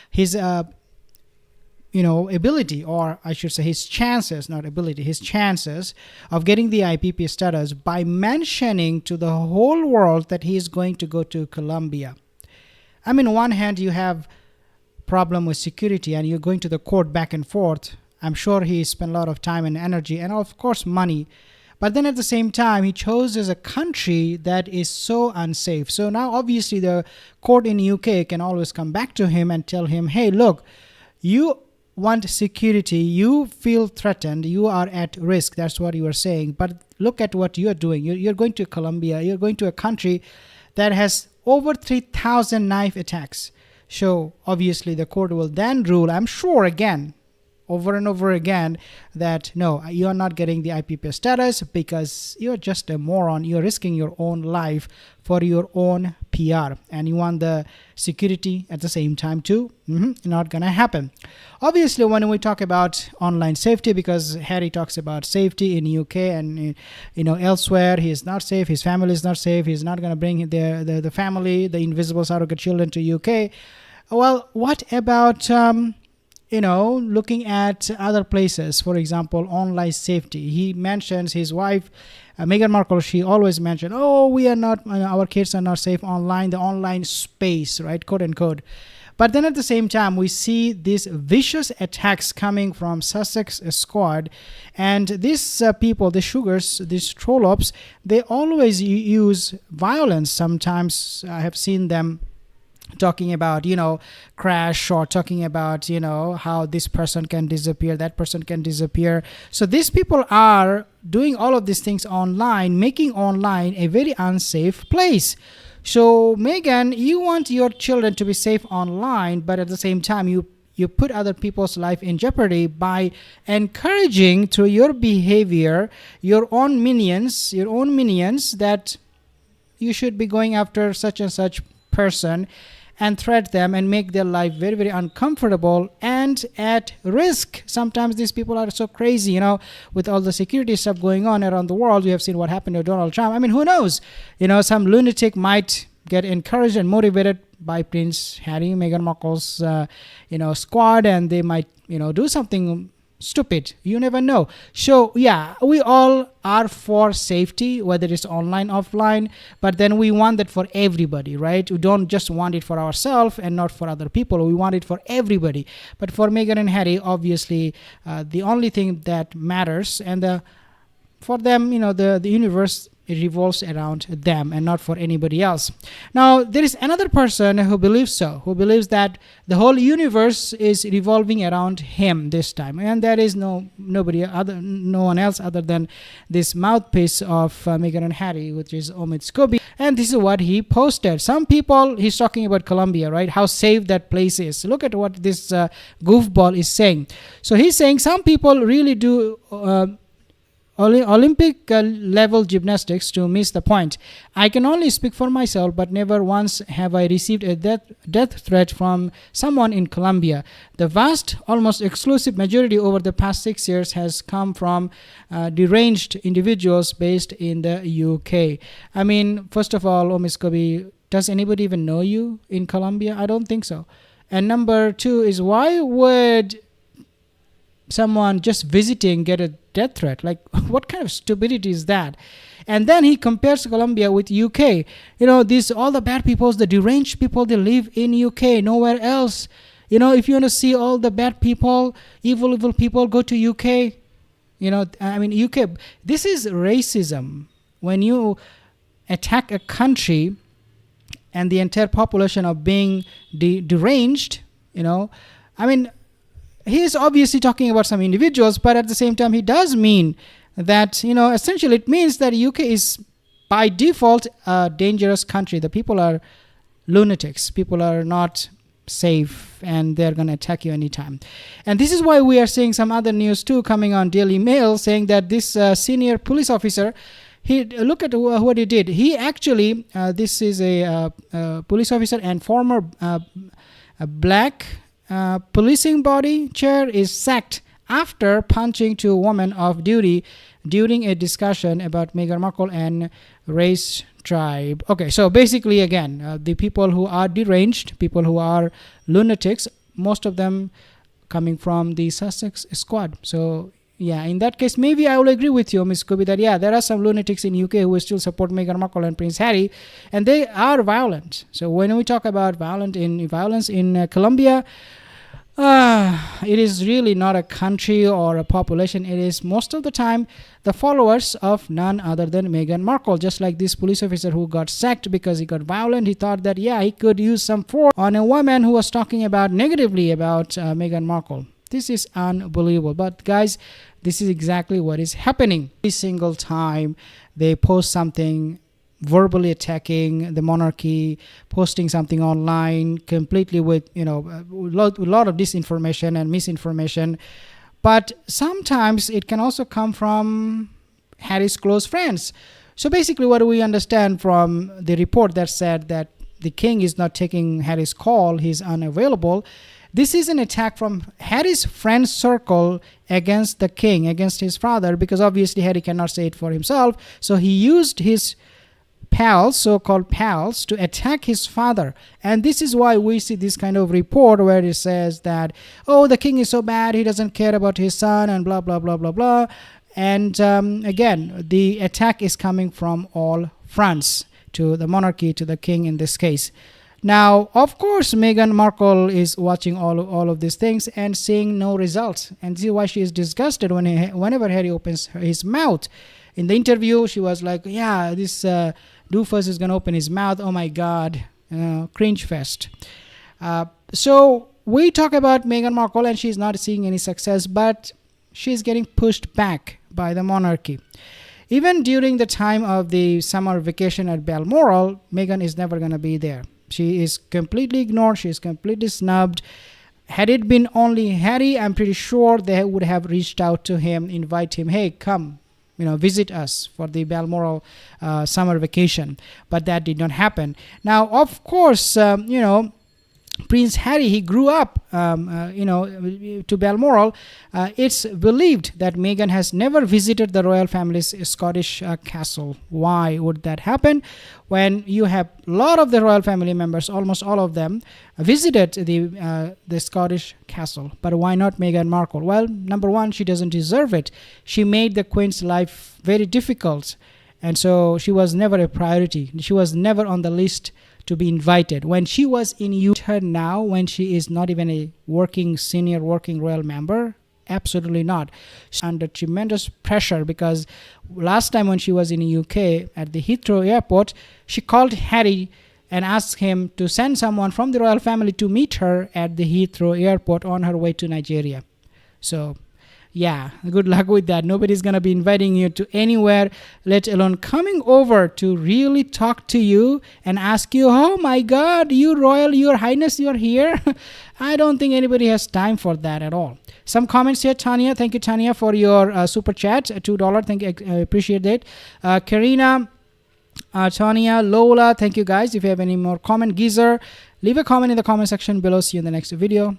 his ability, or I should say his chances, not ability, his chances of getting the IPP status by mentioning to the whole world that he is going to go to Colombia. I mean, on one hand, you have problem with security and you're going to the court back and forth. I'm sure he spent a lot of time and energy and of course money. But then at the same time, he chose as a country that is so unsafe. So now obviously the court in UK can always come back to him and tell him, hey, look, you want security, you feel threatened, you are at risk. That's what you are saying. But look at what you are doing. You're going to Colombia. You're going to a country that has over 3,000 knife attacks. So obviously the court will then rule, I'm sure again, over and over again, that no, you are not getting the IPP status because you're just a moron. You're risking your own life for your own PR, and you want the security at the same time too. Not gonna happen. Obviously, when we talk about online safety, because Harry talks about safety in UK and elsewhere, he is not safe. His family is not safe. He's not gonna bring the family, the invisible surrogate children to UK. Well, what about looking at other places, for example, online safety? He mentions his wife, Meghan Markle. She always mentioned, we are not, our kids are not safe online, the online space, right, quote unquote. But then at the same time, we see these vicious attacks coming from Sussex Squad. And these people, the sugars, these trollops, they always use violence. Sometimes I have seen them talking about crash, or talking about how this person can disappear, that person can disappear. So these people are doing all of these things online, making online a very unsafe place. So Meghan, you want your children to be safe online, but at the same time you put other people's life in jeopardy by encouraging through your behavior your own minions that you should be going after such and such person and threat them and make their life very, very uncomfortable and at risk. Sometimes these people are so crazy, with all the security stuff going on around the world. We have seen what happened to Donald Trump. I mean, who knows? Some lunatic might get encouraged and motivated by Prince Harry, Meghan Markle's, squad, and they might, do something stupid. You never know. So yeah, we all are for safety, whether it's online, offline, but then we want that for everybody, right? We don't just want it for ourselves and not for other people. We want it for everybody. But for Meghan and Harry, obviously the only thing that matters, and for them, the universe, it revolves around them and not for anybody else. Now, there is another person who believes who believes that the whole universe is revolving around him this time. And there is no one else other than this mouthpiece of Meghan and Harry, which is Omid Scobie. And this is what he posted. Some people, he's talking about Colombia, right? How safe that place is. Look at what this goofball is saying. So he's saying some people really do Olympic level gymnastics to miss the point. I can only speak for myself, but never once have I received a death threat from someone in Colombia. The vast, almost exclusive majority over the past 6 years has come from deranged individuals based in the UK. I mean, first of all, Miss Kobe, does anybody even know you in Colombia? I don't think so. And number two is, why would someone just visiting get a death threat? Like, what kind of stupidity is that? And then he compares Colombia with UK. These all the bad people, the deranged people, they live in UK, nowhere else. If you want to see all the bad people, evil people, go to UK. UK, this is racism. When you attack a country and the entire population of being deranged, he is obviously talking about some individuals, but at the same time, he does mean that, essentially it means that UK is by default a dangerous country. The people are lunatics. People are not safe, and they're going to attack you anytime. And this is why we are seeing some other news too coming on Daily Mail saying that this senior police officer, look at what he did. He actually, this is a police officer and former black policing body chair, is sacked after punching to a woman off duty during a discussion about Meghan Markle and race tribe. Okay, so basically again, the people who are deranged, people who are lunatics, most of them coming from the Sussex squad. So yeah, in that case, maybe I will agree with you, Ms. Kubi, that yeah, there are some lunatics in UK who still support Meghan Markle and Prince Harry, and they are violent. So when we talk about violence in Colombia, it is really not a country or a population. It is most of the time the followers of none other than Meghan Markle. Just like this police officer who got sacked because he got violent. He thought that, yeah, he could use some force on a woman who was talking about negatively about Meghan Markle. This is unbelievable. But guys, this is exactly what is happening. Every single time they post something verbally attacking the monarchy, posting something online completely with a lot of disinformation and misinformation. But sometimes it can also come from Harry's close friends. So basically what do we understand from the report that said that the king is not taking Harry's call, he's unavailable? This is an attack from Harry's friend circle against the king, against his father, because obviously Harry cannot say it for himself. So he used his pals, so-called pals, to attack his father. And this is why we see this kind of report where it says that, oh, the king is so bad, he doesn't care about his son, and blah, blah, blah, blah, blah. And again, the attack is coming from all fronts to the monarchy, to the king in this case. Now, of course, Meghan Markle is watching all of these things and seeing no results. And this is why she is disgusted whenever Harry opens his mouth. In the interview, she was like, yeah, this doofus is going to open his mouth. Oh, my God. Cringe fest. So we talk about Meghan Markle and she's not seeing any success, but she's getting pushed back by the monarchy. Even during the time of the summer vacation at Balmoral, Meghan is never going to be there. She is completely ignored. She is completely snubbed. Had it been only Harry, I'm pretty sure they would have reached out to him, invite him, hey, come, visit us for the Balmoral summer vacation. But that did not happen. Now, of course, Prince Harry, he grew up, to Balmoral. It's believed that Meghan has never visited the royal family's Scottish castle. Why would that happen? When you have a lot of the royal family members, almost all of them, visited the Scottish castle. But why not Meghan Markle? Well, number one, she doesn't deserve it. She made the Queen's life very difficult. And so she was never a priority. She was never on the list to be invited. When she was in UK now, when she is not even a senior working royal member, absolutely not. She's under tremendous pressure because last time when she was in the UK at the Heathrow airport, she called Harry and asked him to send someone from the royal family to meet her at the Heathrow airport on her way to Nigeria. So yeah, good luck with that. Nobody's going to be inviting you to anywhere, let alone coming over to really talk to you and ask you, oh my God, you royal, your highness, you're here. I don't think anybody has time for that at all. Some comments here, Tanya. Thank you, Tanya, for your super chat, $2. Thank you. I appreciate that. Karina, Tanya, Lola, thank you guys. If you have any more comment, Geezer, leave a comment in the comment section below. See you in the next video.